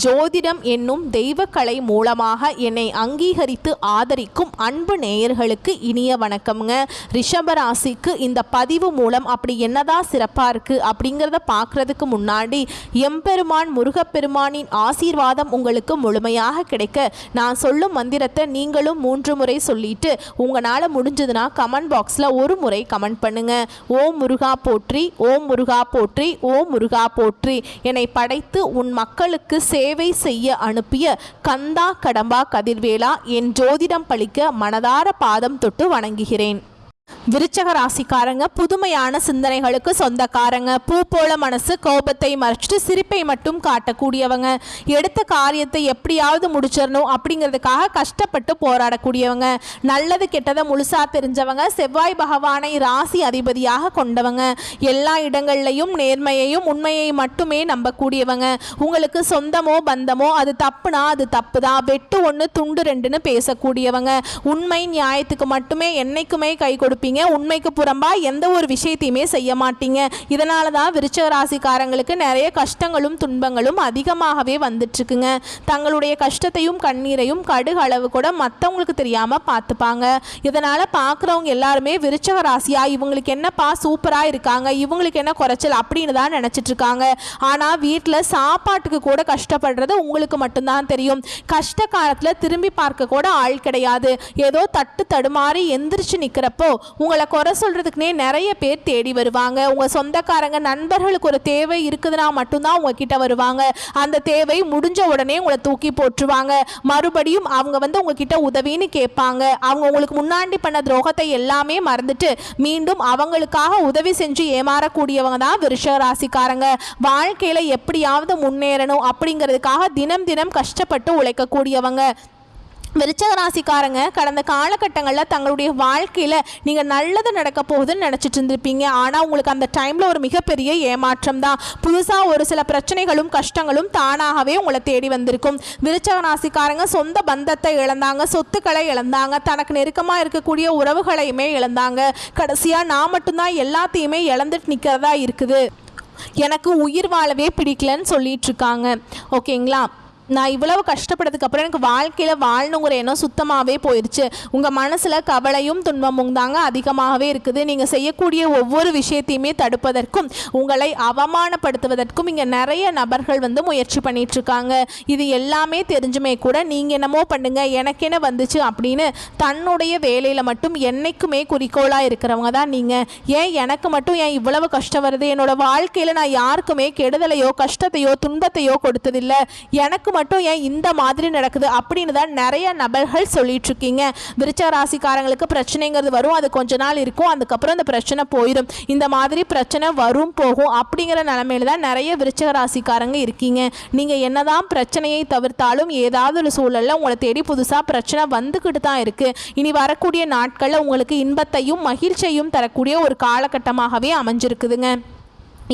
ஜோதிடம் என்னும் தெய்வக்கலை மூலமாக என்னை அங்கீகரித்து ஆதரிக்கும் அன்பு நேயர்களுக்கு இனிய வணக்கம்ங்க. ரிஷபராசிக்கு இந்த பதிவு மூலம் அப்படி என்னதான் சிறப்பாக இருக்குது அப்படிங்கிறத பார்க்குறதுக்கு முன்னாடி எம்பெருமான் முருகப்பெருமானின் ஆசீர்வாதம் உங்களுக்கு முழுமையாக கிடைக்க நான் சொல்லும் மந்திரத்தை நீங்களும் 3 முறை சொல்லிட்டு உங்களால் முடிஞ்சதுன்னா கமெண்ட் பாக்ஸில் ஒரு முறை கமெண்ட் பண்ணுங்க. ஓம் முருகா போற்றி, ஓம் முருகா போற்றி, ஓம் முருகா போற்றி. என்னை படைத்து உன் மக்களுக்கு சேவை செய்ய அனுப்பிய கந்தா கடம்பா கதிர்வேலா, என் ஜோதிடம் பழிக்க மனதார பாதம் தொட்டு வணங்குகிறேன். விருச்சக ராசிக்காரங்க புதுமையான சிந்தனைகளுக்கு சொந்தக்காரங்க. பூ போல மனசு, கோபத்தை மறைச்சிட்டு சிரிப்பை மட்டும் காட்டக்கூடியவங்க. எடுத்த காரியத்தை எப்படியாவது முடிச்சிடணும் அப்படிங்கிறதுக்காக கஷ்டப்பட்டு போராடக்கூடியவங்க. நல்லது கெட்டதை முழுசா தெரிஞ்சவங்க. செவ்வாய் பகவானை ராசி அதிபதியாக கொண்டவங்க. எல்லா இடங்கள்லையும் நேர்மையையும் உண்மையை மட்டுமே நம்பக்கூடியவங்க. உங்களுக்கு சொந்தமோ பந்தமோ அது தப்புனா அது தப்பு தான், வெட்டு 1 துண்டு 2ன்னு பேசக்கூடியவங்க. உண்மை நியாயத்துக்கு மட்டுமே என்னைக்குமே கை கொடுப்பீங்க. உண்மைக்கு புறம்பா எந்த ஒரு விஷயத்தையுமே செய்ய மாட்டீங்க. இதனால தான் விருச்சிக ராசிக்காரங்களுக்கு நிறைய கஷ்டங்களும் துன்பங்களும் அதிகமாகவே வந்துட்டு இருக்குங்க. தங்களுடைய கஷ்டத்தையும் கண்ணீரையும் கடுகு அளவு கூட மற்றவங்களுக்கு தெரியாம பார்த்துப்பாங்க. இதனால பார்க்குறவங்க எல்லாருமே விருச்சிக ராசியா இவங்களுக்கு என்னப்பா சூப்பரா இருக்காங்க, இவங்களுக்கு என்ன குறைச்சல் அப்படின்னு தான் நினைச்சிட்டு இருக்காங்க. ஆனா வீட்டில் சாப்பாட்டுக்கு கூட கஷ்டப்படுறது உங்களுக்கு மட்டும்தான் தெரியும். கஷ்ட காலத்துல திரும்பி பார்க்க கூட ஆள் கிடையாது. ஏதோ தட்டு தடுமாறி எந்திரிச்சு நிக்கிறப்போ உங்களை குறை சொல்றதுக்குனே நிறைய பேர் தேடி வருவாங்க. உங்க சொந்தக்காரங்க நண்பர்களுக்கு ஒரு தேவை இருக்குதுன்னா மட்டும்தான் உங்ககிட்ட வருவாங்க. அந்த தேவை முடிஞ்ச உடனே உங்களை தூக்கி போட்டுருவாங்க. மறுபடியும் அவங்க உங்ககிட்ட உதவின்னு கேட்பாங்க. அவங்க உங்களுக்கு முன்னாடி பண்ண துரோகத்தை எல்லாமே மறந்துட்டு மீண்டும் அவங்களுக்காக உதவி செஞ்சு ஏமாறக்கூடியவங்க தான் விருச்சிக ராசிக்காரங்க. வாழ்க்கையில எப்படியாவது முன்னேறணும் அப்படிங்கிறதுக்காக தினம் தினம் கஷ்டப்பட்டு உழைக்கக்கூடியவங்க. விருச்சிக ராசிக்காரங்க கடந்த காலகட்டங்களில் தங்களுடைய வாழ்க்கையில் நீங்கள் நல்லது நடக்க போகுதுன்னு நினச்சிட்டு இருந்திருப்பீங்க. ஆனால் உங்களுக்கு அந்த டைமில் ஒரு மிகப்பெரிய ஏமாற்றம் தான். புதுசாக ஒரு சில பிரச்சனைகளும் கஷ்டங்களும் தானாகவே உங்களை தேடி வந்திருக்கும். விருச்சிக ராசிக்காரங்க சொந்த பந்தத்தை இழந்தாங்க, சொத்துக்களை இழந்தாங்க, தனக்கு நெருக்கமாக இருக்கக்கூடிய உறவுகளையுமே இழந்தாங்க. கடைசியாக நான் மட்டும்தான் எல்லாத்தையுமே இழந்துட்டு நிற்கிறதா இருக்குது, எனக்கு உயிர் வாழவே பிடிக்கலன்னு சொல்லிட்டு இருக்காங்க. ஓகேங்களா, நான் இவ்வளவு கஷ்டப்பட்டதுக்கு அப்புறம் எனக்கு வாழ்க்கையில் வாழணுங்கிற எண்ணம் சுத்தமாகவே போயிடுச்சு. உங்கள் மனசில் கவலையும் துன்பமும் தாங்க அதிகமாகவே இருக்குது. நீங்கள் செய்யக்கூடிய ஒவ்வொரு விஷயத்தையுமே தடுப்பதற்கும் உங்களை அவமானப்படுத்துவதற்கும் இங்கே நிறைய நபர்கள் முயற்சி பண்ணிகிட்ருக்காங்க. இது எல்லாமே தெரிஞ்சுமே கூட நீங்கள் என்னமோ பண்ணுங்க எனக்கு என்ன வந்துச்சு அப்படின்னு தன்னுடைய வேலையில் மட்டும் என்னைக்குமே குறிக்கோளாக இருக்கிறவங்க தான் நீங்கள். ஏன் எனக்கு மட்டும் ஏன் இவ்வளவு கஷ்டம் வருது, என்னோடய வாழ்க்கையில் நான் யாருக்குமே கெடுதலையோ கஷ்டத்தையோ துன்பத்தையோ கொடுத்ததில்லை, எனக்கு மட்டும் ஏன் இந்த மாதிரி நடக்குது அப்படின்னு தான் நிறைய நபர்கள் சொல்லிட்டு இருக்கீங்க. விருச்சிக ராசிக்காரங்களுக்கு பிரச்சனைங்கிறது வரும், அது கொஞ்ச நாள் இருக்கும், அதுக்கப்புறம் அந்த பிரச்சனை போயிடும். இந்த மாதிரி பிரச்சனை வரும் போகும் அப்படிங்கிற நிலைமையில தான் நிறைய விருச்சிக ராசிக்காரங்க இருக்கீங்க. நீங்கள் என்னதான் பிரச்சனையை தவிர்த்தாலும் ஏதாவது ஒரு சூழலில் உங்களை தேடி புதுசாக பிரச்சனை வந்துக்கிட்டு தான் இருக்குது. இனி வரக்கூடிய நாட்களில் உங்களுக்கு இன்பத்தையும் மகிழ்ச்சியையும் தரக்கூடிய ஒரு காலகட்டமாகவே அமைஞ்சிருக்குதுங்க.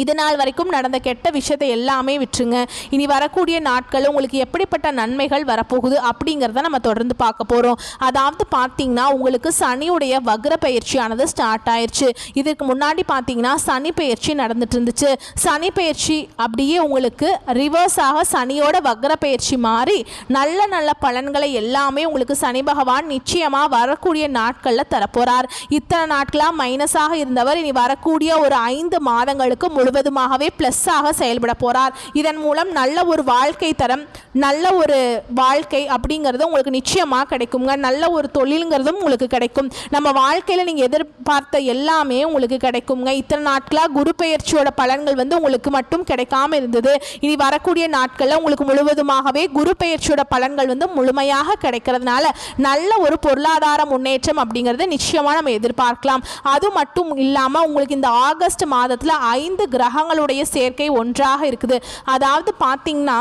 இது நாள் வரைக்கும் நடந்த கெட்ட விஷயத்தை எல்லாமே விட்டுருங்க. இனி வரக்கூடிய நாட்கள் உங்களுக்கு எப்படிப்பட்ட நன்மைகள் வரப்போகுது அப்படிங்கிறத நம்ம தொடர்ந்து பார்க்க போகிறோம். அதாவது பார்த்தீங்கன்னா உங்களுக்கு சனியுடைய வக்ர பயிற்சியானது ஸ்டார்ட் ஆயிடுச்சு. இதுக்கு முன்னாடி பார்த்தீங்கன்னா சனி பயிற்சி நடந்துட்டு இருந்துச்சு. சனி பயிற்சி அப்படியே உங்களுக்கு ரிவர்ஸாக சனியோட வக்ர பயிற்சி மாறி நல்ல நல்ல பலன்களை எல்லாமே உங்களுக்கு சனி பகவான் நிச்சயமாக வரக்கூடிய நாட்களில் தரப்போகிறார். இத்தனை நாட்களாக மைனஸாக இருந்தவர் இனி வரக்கூடிய ஒரு 5 மாதங்களுக்கு முழுவதுமாகவே பிளஸ்ஸாக செயல்பட போறார். இதன் மூலம் நல்ல ஒரு வாழ்க்கை தரம், நல்ல ஒரு வாழ்க்கை அப்படிங்கிறது உங்களுக்கு நிச்சயமாக கிடைக்குங்க. நல்ல ஒரு தொழிலுங்கிறதும் உங்களுக்கு கிடைக்கும். நம்ம வாழ்க்கையில் நீங்கள் எதிர்பார்த்த எல்லாமே உங்களுக்கு கிடைக்குங்க. இத்தனை நாட்களாக குரு பெயர்ச்சியோட பலன்கள் உங்களுக்கு மட்டும் கிடைக்காம இருந்தது. இனி வரக்கூடிய நாட்களில் உங்களுக்கு முழுவதுமாகவே குரு பெயர்ச்சியோட பலன்கள் முழுமையாக கிடைக்கிறதுனால நல்ல ஒரு பொருளாதார முன்னேற்றம் அப்படிங்கிறது நிச்சயமாக நம்ம எதிர்பார்க்கலாம். அது மட்டும் இல்லாமல் உங்களுக்கு இந்த ஆகஸ்ட் மாதத்தில் 5 கிரகங்களுடைய சேர்க்கை ஒன்றாக இருக்குது. அதாவது பார்த்தீங்கன்னா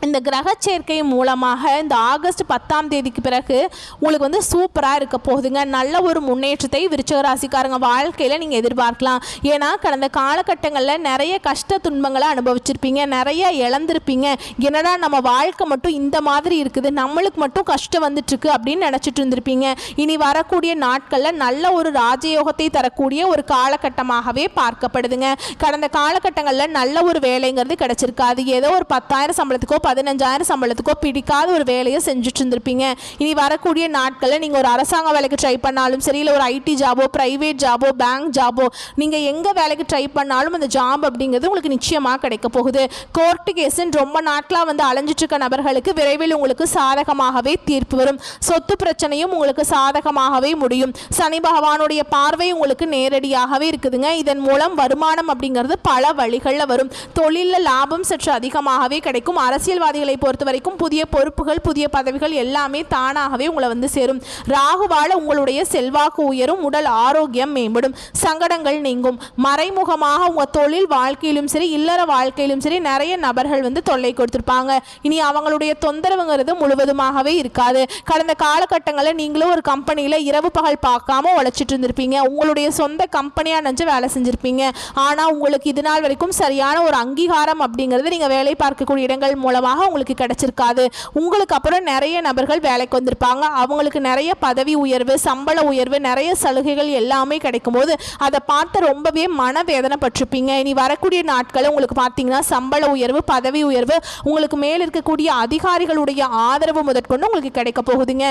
இந்த கிரக சேர்க்கை மூலமாக இந்த ஆகஸ்ட் 10ஆம் தேதிக்கு பிறகு உங்களுக்கு சூப்பராக இருக்க போகுதுங்க. நல்ல ஒரு முன்னேற்றத்தை விருச்சிக ராசிக்காரங்க வாழ்க்கையில் நீங்கள் எதிர்பார்க்கலாம். ஏன்னா கடந்த காலகட்டங்களில் நிறைய கஷ்ட துன்பங்களை அனுபவிச்சிருப்பீங்க, நிறைய இழந்திருப்பீங்க. என்னடா நம்ம வாழ்க்கை மட்டும் இந்த மாதிரி இருக்குது, நம்மளுக்கு மட்டும் கஷ்டம் வந்துட்டுருக்கு அப்படின்னு நினச்சிட்டு இருந்திருப்பீங்க. இனி வரக்கூடிய நாட்களில் நல்ல ஒரு ராஜயோகத்தை தரக்கூடிய ஒரு காலகட்டமாகவே பார்க்கப்படுதுங்க. கடந்த காலகட்டங்களில் நல்ல ஒரு வேலைங்கிறது கிடைச்சிருக்காது. ஏதோ ஒரு 10,000 சம்பளத்துக்கோ 15,000 சம்பளத்துக்கோ பிடிக்காத ஒரு வேலையை செஞ்சுட்டு இருந்திருப்பீங்க. இனி வரக்கூடிய நாட்களில் நீங்கள் ஒரு அரசாங்க வேலைக்கு ட்ரை பண்ணாலும் சரி, இல்லை ஒரு ஐடி ஜாபோ, ப்ரைவேட் ஜாபோ, பேங்க் ஜாபோ, நீங்கள் எங்கே வேலைக்கு ட்ரை பண்ணாலும் அந்த ஜாப் அப்படிங்கிறது உங்களுக்கு நிச்சயமாக கிடைக்க போகுது. கோர்ட்டு கேஸுன்னு ரொம்ப நாட்களாக வந்து அலைஞ்சிட்டு இருக்க நபர்களுக்கு விரைவில் உங்களுக்கு சாதகமாகவே தீர்ப்பு வரும். சொத்து பிரச்சனையும் உங்களுக்கு சாதகமாகவே முடியும். சனி பகவானுடைய பார்வை உங்களுக்கு நேரடியாகவே இருக்குதுங்க. இதன் மூலம் வருமானம் அப்படிங்கிறது பல வழிகளில் வரும். தொழிலில் லாபம் சற்று அதிகமாகவே கிடைக்கும். அரசியல்வாதிகளை பொறுத்த வரைக்கும் புதிய பொறுப்புகள், புதிய பதவிகள் எல்லாமே தானாகவே உங்களை வந்து சேரும். ராகுவால உங்களுடைய செல்வாக்கு உயரும், உடல் ஆரோக்கியம் மேம்படும், சங்கடங்கள் நீங்கும். மறைமுகமாக உங்கள் தொழில் வாழ்க்கையிலும் சரி, இல்லற வாழ்க்கையிலும் சரி நிறைய நபர்கள் வந்து தொல்லை கொடுத்துருப்பாங்க. இனி அவங்களுடைய தொந்தரவுங்கிறது முழுவதுமாகவே இருக்காது. கடந்த காலகட்டங்களில் நீங்களும் ஒரு கம்பெனியில் இரவு பகல் பார்க்காம உழைச்சிட்டு இருந்திருப்பீங்க. உங்களுடைய சொந்த கம்பெனியாக நினச்சி வேலை செஞ்சுருப்பீங்க. ஆனால் உங்களுக்கு இது நாள் வரைக்கும் சரியான ஒரு அங்கீகாரம் அப்படிங்கிறது நீங்கள் வேலை பார்க்கக்கூடிய இடங்கள் மூலமாக உங்களுக்கு கிடைச்சிருக்காது. உங்களுக்கு அப்புறம் நிறைய நபர்கள் வேலைக்கு வந்திருப்பாங்க. அவங்களுக்கு நிறைய பதவி உயர்வு, சம்பள உயர்வு, நிறைய சலுகைகள் எல்லாமே கிடைக்கும் போது அதை பார்த்து ரொம்பவே மனவேதனைப்பட்டிருப்பீங்க. இனி வரக்கூடிய நாட்களில் உங்களுக்கு பார்த்தீங்கன்னா சம்பள உயர்வு, பதவி உயர்வு, உங்களுக்கு மேல் இருக்கக்கூடிய அதிகாரிகளுடைய ஆதரவு முதற்கொண்டு உங்களுக்கு கிடைக்க போகுதுங்க.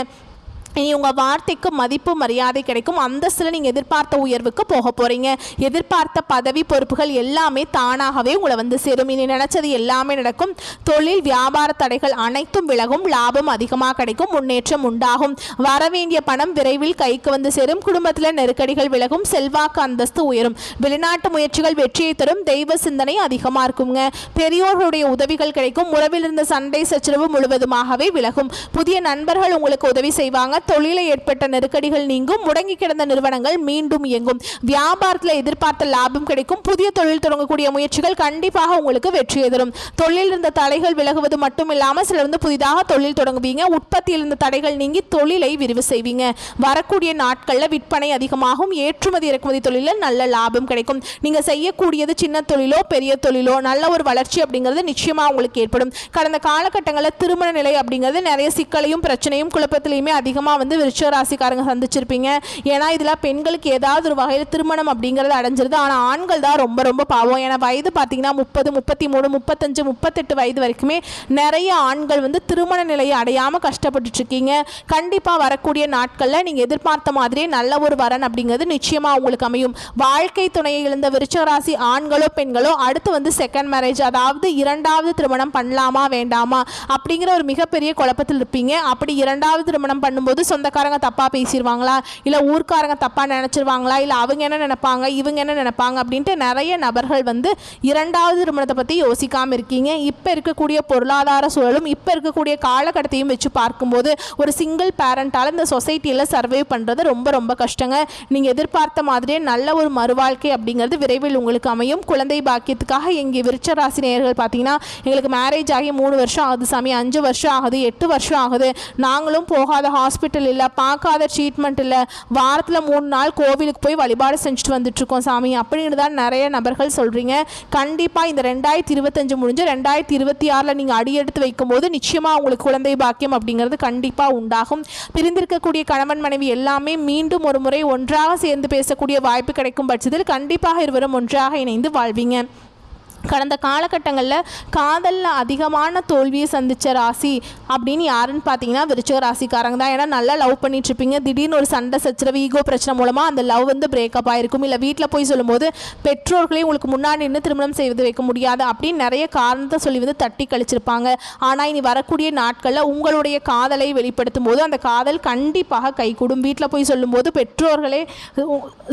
இனி உங்கள் வார்த்தைக்கு மதிப்பு மரியாதை கிடைக்கும். அந்தஸ்தில் நீங்கள் எதிர்பார்த்த உயர்வுக்கு போக போகிறீங்க. எதிர்பார்த்த பதவி பொறுப்புகள் எல்லாமே தானாகவே உங்களை வந்து சேரும். இனி நினச்சது எல்லாமே நடக்கும். தொழில் வியாபார தடைகள் அனைத்தும் விலகும். லாபம் அதிகமாக கிடைக்கும். முன்னேற்றம் உண்டாகும். வரவேண்டிய பணம் விரைவில் கைக்கு வந்து சேரும். குடும்பத்தில் நெருக்கடிகள் விலகும். செல்வாக்கு அந்தஸ்து உயரும். வெளிநாட்டு முயற்சிகள் வெற்றியை தரும். தெய்வ சிந்தனை அதிகமாக இருக்குங்க. பெரியோர்களுடைய உதவிகள் கிடைக்கும். உறவில் இருந்த சண்டை சச்சரவு முழுவதுமாகவே விலகும். புதிய நண்பர்கள் உங்களுக்கு உதவி செய்வாங்க. தொழிலை ஏற்பட்ட நெருக்கடிகள் நீங்கும். முடங்கி கிடந்த நிறுவனங்கள் மீண்டும் இயங்கும். வியாபாரத்தில் எதிர்பார்த்த லாபம் கிடைக்கும். புதிய தொழில் தொடங்கக்கூடிய முயற்சிகள் கண்டிப்பாக உங்களுக்கு வெற்றியை தரும். தொழில் இருந்த தடைகள் விலகுவது மட்டும் இல்லாமல் சிலர் வந்து புதிதாக தொழில் தொடங்குவீங்க. உற்பத்தியில் இருந்த தடைகள் நீங்கி தொழிலை விரிவு செய்வீங்க. வரக்கூடிய நாட்களில் விற்பனை அதிகமாகும். ஏற்றுமதி இறக்குமதி தொழிலில் நல்ல லாபம் கிடைக்கும். நீங்கள் செய்யக்கூடியது சின்ன தொழிலோ பெரிய தொழிலோ நல்ல ஒரு வளர்ச்சி அப்படிங்கிறது நிச்சயமாக உங்களுக்கு ஏற்படும். கடந்த காலகட்டங்களில் திருமண நிலை அப்படிங்கிறது நிறைய சிக்கலையும் பிரச்சனையும் குழப்பத்திலையுமே அதிகமாக வந்து விருச்சிக ராசிக்காரங்க சந்திச்சிருப்பீங்க. ஏன்னா இதில் பெண்களுக்கு ஏதாவது ஒரு வகையில் திருமணம் அப்படிங்கிறது அடைஞ்சிருது. ஆனால் ஆண்கள் தான் ரொம்ப ரொம்ப பாவம். ஏன்னா வயது பார்த்தீங்கன்னா 30, 33, 35, 38 வயது வரைக்குமே நிறைய ஆண்கள் வந்து திருமண நிலையை அடையாமல் கஷ்டப்பட்டுட்டு இருக்கீங்க. கண்டிப்பாக வரக்கூடிய நாட்களில் நீங்கள் எதிர்பார்த்த மாதிரியே நல்ல ஒரு வரன் அப்படிங்கிறது நிச்சயமாக உங்களுக்கு அமையும். வாழ்க்கை துணையை இழந்த விருச்சிக ராசி ஆண்களோ பெண்களோ அடுத்து வந்து செகண்ட் மேரேஜ், அதாவது இரண்டாவது திருமணம் பண்ணலாமா வேண்டாமா அப்படிங்கிற ஒரு மிகப்பெரிய குழப்பத்தில் இருப்பீங்க. அப்படி இரண்டாவது திருமணம் பண்ணும்போது சொந்தக்காரங்க தப்பா பேசிடுவாங்களா, இல்லை ஊர்க்காரங்க தப்பா நினைச்சிருவாங்களா, இல்லை அவங்க என்ன நினைப்பாங்க இவங்க என்ன நினைப்பாங்க அப்படின்ட்டு நிறைய நபர்கள் வந்து இரண்டாவது திருமணத்தை பற்றி யோசிக்காமல் இருக்கீங்க. இப்போ இருக்கக்கூடிய பொருளாதார சூழலும் இப்போ இருக்கக்கூடிய காலகட்டத்தையும் வச்சு பார்க்கும்போது ஒரு சிங்கிள் பேரண்டால் இந்த சொசைட்டியில் சர்வே பண்ணுறது ரொம்ப ரொம்ப கஷ்டங்க. நீங்கள் எதிர்பார்த்த மாதிரியே நல்ல ஒரு மறுவாழ்க்கை அப்படிங்கிறது விரைவில் உங்களுக்கு அமையும். குழந்தை பாக்கியத்துக்காக எங்கள் விருச்சிக ராசி நேயர்கள் பார்த்தீங்கன்னா எங்களுக்கு மேரேஜ் ஆகி 3 வருஷம் ஆகுது சாமி, 5 வருஷம் ஆகுது, 8 வருஷம் ஆகுது, நாங்களும் போகாத ஹாஸ்பிட்டல் இல்லை, பார்க்காத ட்ரீட்மெண்ட் இல்லை, வாரத்தில் 3 நாள் கோவிலுக்கு போய் வழிபாடு செஞ்சுட்டு வந்துட்டுருக்கோம் சாமி அப்படின்னு தான் நிறைய நபர்கள் சொல்கிறீங்க. கண்டிப்பாக இந்த 2025 முடிஞ்சு 2026 நீங்கள் அடியெடுத்து வைக்கும்போது நிச்சயமாக உங்களுக்கு குழந்தை பாக்கியம் அப்படிங்கிறது கண்டிப்பாக உண்டாகும். பிரிந்திருக்கக்கூடிய கணவன் மனைவி எல்லாமே மீண்டும் ஒரு முறை ஒன்றாக சேர்ந்து பேசக்கூடிய வாய்ப்பு கிடைக்கும் பட்சத்தில் கண்டிப்பாக இருவரும் ஒன்றாக இணைந்து வாழ்வீங்க. கடந்த காலகட்டங்களில் காதலில் அதிகமான தோல்வியை சந்தித்த ராசி அப்படின்னு யாருன்னு பார்த்தீங்கன்னா விருச்சிக ராசிக்காரங்க தான். ஏன்னா நல்லா லவ் பண்ணிட்டுருப்பீங்க. திடீர்னு ஒரு சண்டை சச்சரவு, ஈகோ பிரச்சனை மூலமாக அந்த லவ் வந்து பிரேக்கப் ஆகிருக்கும். இல்லை வீட்டில் போய் சொல்லும்போது பெற்றோர்களே உங்களுக்கு முன்னாடி நின்று திருமணம் செய்து வைக்க முடியாது அப்படின்னு நிறைய காரணத்தை சொல்லி வந்து தட்டி கழிச்சிருப்பாங்க. ஆனால் இனி வரக்கூடிய நாட்களில் உங்களுடைய காதலை வெளிப்படுத்தும் போது அந்த காதல் கண்டிப்பாக கைகூடும். வீட்டில் போய் சொல்லும்போது பெற்றோர்களே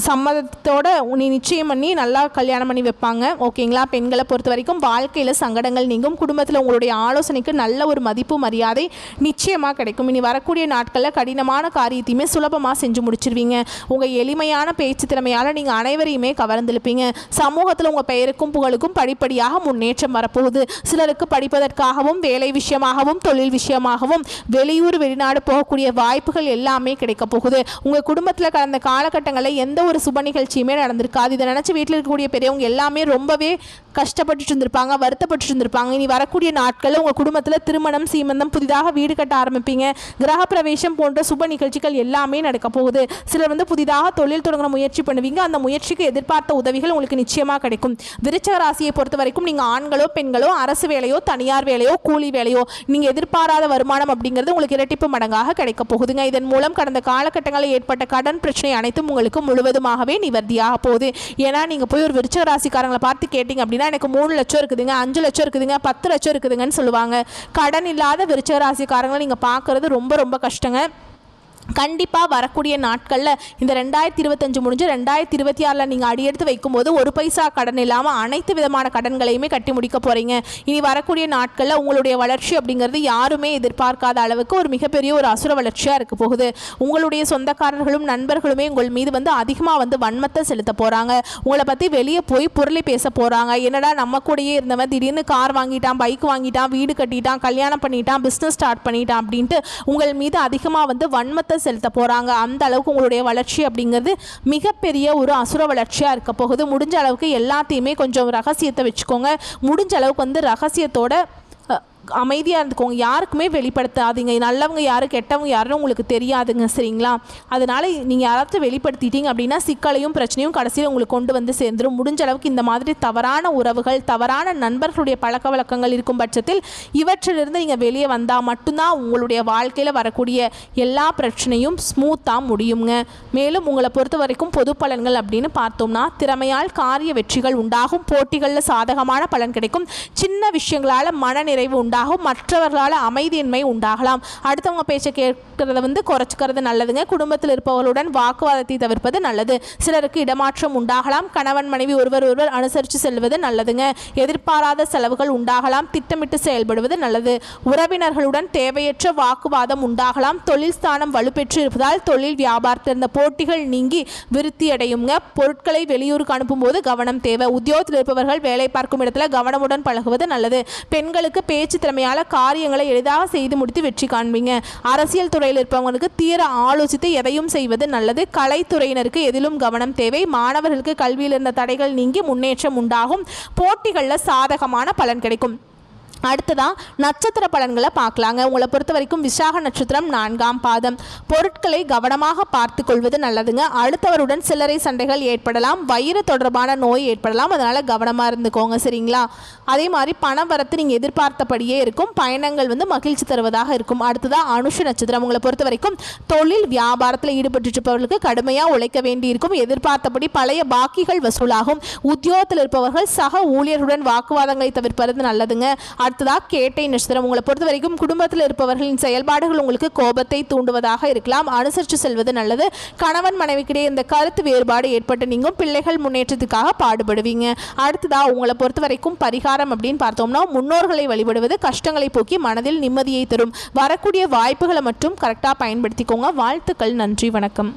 சம்மதத்தோடு நீ நிச்சயம் பண்ணி நல்லா கல்யாணம் பண்ணி வைப்பாங்க. ஓகேங்களா? பெண்கள் பொறுத்த வரைக்கும் வாழ்க்கையில் சங்கடங்கள் நீங்கும். குடும்பத்தில் உங்களுடைய ஆலோசனைக்கு நல்ல ஒரு மதிப்பு மரியாதை நிச்சயமாக கிடைக்கும். இனி வரக்கூடிய நாட்களில் கடினமான காரியத்தையுமே சுலபமாக செஞ்சு முடிச்சிருவீங்க. உங்கள் எளிமையான பேச்சு திறமையால் நீங்கள் அனைவரையுமே கவர்ந்திருப்பீங்க. சமூகத்தில் உங்கள் பெயருக்கும் புகழுக்கும் படிப்படியாக முன்னேற்றம் வரப்போகுது. சிலருக்கு படிப்பதற்காகவும் வேலை விஷயமாகவும் தொழில் விஷயமாகவும் வெளியூர் வெளிநாடு போகக்கூடிய வாய்ப்புகள் எல்லாமே கிடைக்க போகுது. உங்கள் குடும்பத்தில் கடந்த காலகட்டங்களில் எந்த ஒரு சுப நிகழ்ச்சியுமே நடந்திருக்காது. இதை நினச்சி வீட்டில் இருக்கக்கூடிய பெரியவங்க எல்லாமே ரொம்பவே கஷ்டப்பட்டுட்டு இருந்திருப்பாங்க, வருத்தப்பட்டு இருந்திருப்பாங்க. இனி வரக்கூடிய நாட்களில் உங்கள் குடும்பத்தில் திருமணம், சீமந்தம், புதிதாக வீடு கட்ட ஆரம்பிப்பீங்க. கிரக பிரவேசம் போன்ற சுப நிகழ்ச்சிகள் எல்லாமே நடக்க போகுது. சிலர் புதிதாக தொழில் தொடங்குற முயற்சி பண்ணுவீங்க. அந்த முயற்சிக்கு எதிர்பார்த்த உதவிகள் உங்களுக்கு நிச்சயமாக கிடைக்கும். விருச்சிக ராசியை பொறுத்த வரைக்கும் நீங்கள் ஆண்களோ பெண்களோ அரசு வேலையோ தனியார் வேலையோ கூலி வேலையோ நீங்கள் எதிர்பாராத வருமானம் அப்படிங்கிறது உங்களுக்கு இரட்டிப்பு மடங்காக கிடைக்க போகுதுங்க. இதன் மூலம் கடந்த காலகட்டங்களில் ஏற்பட்ட கடன் பிரச்சனை அனைத்தும் உங்களுக்கு முழுவதுமாகவே நிவர்த்தியாக போகுது. ஏன்னா நீங்கள் போய் ஒரு விருச்சிக ராசிக்காரங்களை பார்த்து கேட்டிங்க அப்படின்னா எனக்கு 3 லட்சம் இருக்குதுங்க, 5 லட்சம் இருக்குதுங்க, 10 லட்சம் இருக்குதுங்கன்னு சொல்லுவாங்க. கடன் இல்லாத விருச்சிக ராசிக்காரங்களை நீங்கள் பார்க்குறது ரொம்ப ரொம்ப கஷ்டங்க. கண்டிப்பாக வரக்கூடிய நாட்களில் இந்த 2025 முடிஞ்சு 2026 நீங்கள் அடியெடுத்து வைக்கும்போது ஒரு பைசா கடன் இல்லாமல் அனைத்து விதமான கடன்களையுமே கட்டி முடிக்க போகிறீங்க. இனி வரக்கூடிய நாட்களில் உங்களுடைய வளர்ச்சி அப்படிங்கிறது யாருமே எதிர்பார்க்காத அளவுக்கு ஒரு மிகப்பெரிய ஒரு அசுர வளர்ச்சியாக இருக்க போகுது. உங்களுடைய சொந்தக்காரர்களும் நண்பர்களுமே உங்கள் மீது அதிகமாக வன்மத்தை செலுத்த போகிறாங்க. உங்களை பற்றி வெளியே போய் பொருளை பேச போகிறாங்க. என்னடா நம்ம கூடயே இருந்தவன் திடீர்னு கார் வாங்கிட்டான், பைக் வாங்கிட்டான், வீடு கட்டிட்டான், கல்யாணம் பண்ணிட்டான், பிஸ்னஸ் ஸ்டார்ட் பண்ணிட்டான் அப்படின்ட்டு உங்கள் மீது அதிகமாக வன்மத்தை செலுத்த போறாங்க. அந்த அளவுக்கு உங்களுடைய வளர்ச்சி அப்படிங்கிறது மிகப்பெரிய ஒரு அசுர வளர்ச்சியா இருக்க போகுது. முடிஞ்ச அளவுக்கு எல்லாத்தையுமே கொஞ்சம் ரகசியத்தை வச்சுக்கோங்க. முடிஞ்ச அளவுக்கு ரகசியத்தோட அமைதியாக இருந்துக்கோங்க. யாருக்குமே வெளிப்படுத்தாதீங்க. நல்லவங்க யாரு கெட்டவங்க யாருன்னு உங்களுக்கு தெரியாதுங்க, சரிங்களா? அதனால் நீங்கள் யாராவது வெளிப்படுத்திட்டீங்க அப்படின்னா சிக்கலையும் பிரச்சனையும் கடைசியில் உங்களுக்கு கொண்டு சேர்ந்துடும். முடிஞ்ச அளவுக்கு இந்த மாதிரி தவறான உறவுகள், தவறான நண்பர்களுடைய பழக்க வழக்கங்கள் இருக்கும் பட்சத்தில் இவற்றிலிருந்து நீங்கள் வெளியே வந்தால் மட்டும்தான் உங்களுடைய வாழ்க்கையில் வரக்கூடிய எல்லா பிரச்சனையும் ஸ்மூத்தாக முடியுங்க. மேலும் உங்களை பொறுத்த வரைக்கும் பொது பலன்கள் அப்படின்னு பார்த்தோம்னா திறமையால் காரிய வெற்றிகள் உண்டாகும். போட்டிகளில் சாதகமான பலன் கிடைக்கும். சின்ன விஷயங்களால் மனநிறைவு உண்டாகும். மற்றவர்களால் அமைதியின்மை உண்டாகலாம். அடுத்தவங்க பேச்சை கேட்கறத குறைச்சிக்கிறது நல்லதுங்க. குடும்பத்தில் இருப்பவர்களுடன் வாக்குவாதத்தை தவிர்ப்பது நல்லது. சிலருக்கு இடமாற்றம் உண்டாகலாம். கணவன் மனைவி ஒருவர் அனுசரித்து செல்வது நல்லதுங்க. எதிர்பாராத செலவுகள் உண்டாகலாம். திட்டமிட்டு செயல்படுவது நல்லது. உறவினர்களுடன் தேவையற்ற வாக்குவாதம் உண்டாகலாம். தொழில் ஸ்தானம் வலுப்பெற்று இருப்பதால் தொழில் வியாபாரத்தில் இருந்த போட்டிகள் நீங்கி விருத்தி அடையுங்க. பொருட்களை வெளியூருக்கு அனுப்பும் போது கவனம் தேவை. உத்தியோகத்தில் இருப்பவர்கள் வேலை பார்க்கும் இடத்துல கவனமுடன் பழகுவது நல்லது. பெண்களுக்கு பேச்சு திறமையால காரியங்களை எளிதாக செய்து முடித்து வெற்றி காண்பீங்க. அரசியல் துறையில் இருப்பவங்களுக்கு தீர ஆலோசித்து எதையும் செய்வது நல்லது. கலைத்துறையினருக்கு எதிலும் கவனம் தேவை. மாணவர்களுக்கு கல்வியில் இருந்த தடைகள் நீங்கி முன்னேற்றம் உண்டாகும். போட்டிகளில் சாதகமான பலன் கிடைக்கும். அடுத்ததான் நட்சத்திர பலன்களை பார்க்கலாங்க. உங்களை பொறுத்த வரைக்கும் விசாக நட்சத்திரம் 4ஆம் பாதம். பொருட்களை கவனமாக பார்த்து கொள்வது நல்லதுங்க. அடுத்தவருடன் சில்லறை சண்டைகள் ஏற்படலாம். வயிறு தொடர்பான நோய் ஏற்படலாம். அதனால் கவனமாக இருந்துக்கோங்க, சரிங்களா? அதே மாதிரி பண வரத்து நீங்கள் எதிர்பார்த்தபடியே இருக்கும். பயணங்கள் மகிழ்ச்சி தருவதாக இருக்கும். அடுத்ததான் அனுஷ நட்சத்திரம். உங்களை பொறுத்த வரைக்கும் தொழில் வியாபாரத்தில் ஈடுபட்டு இருப்பவர்களுக்கு கடுமையாக உழைக்க வேண்டியிருக்கும். எதிர்பார்த்தபடி பழைய பாக்கிகள் வசூலாகும். உத்தியோகத்தில் இருப்பவர்கள் சக ஊழியர்களுடன் வாக்குவாதங்களை தவிர்ப்பது நல்லதுங்க. அடுத்ததாக கேட்டை நட்சத்திரம். உங்களை பொறுத்த வரைக்கும் குடும்பத்தில் இருப்பவர்களின் செயல்பாடுகள் உங்களுக்கு கோபத்தை தூண்டுவதாக இருக்கலாம். அனுசரித்து செல்வது நல்லது. கணவன் மனைவிக்கிடையே இந்த கருத்து வேறுபாடு ஏற்பட்டு நீங்கும். பிள்ளைகள் முன்னேற்றத்துக்காக பாடுபடுவீங்க. அடுத்ததாக உங்களை பொறுத்த வரைக்கும் பரிகாரம் அப்படின்னு பார்த்தோம்னா முன்னோர்களை வழிபடுவது கஷ்டங்களை போக்கி மனதில் நிம்மதியை தரும். வரக்கூடிய வாய்ப்புகளை மட்டும் கரெக்டாக பயன்படுத்திக்கோங்க. வாழ்த்துக்கள். நன்றி, வணக்கம்.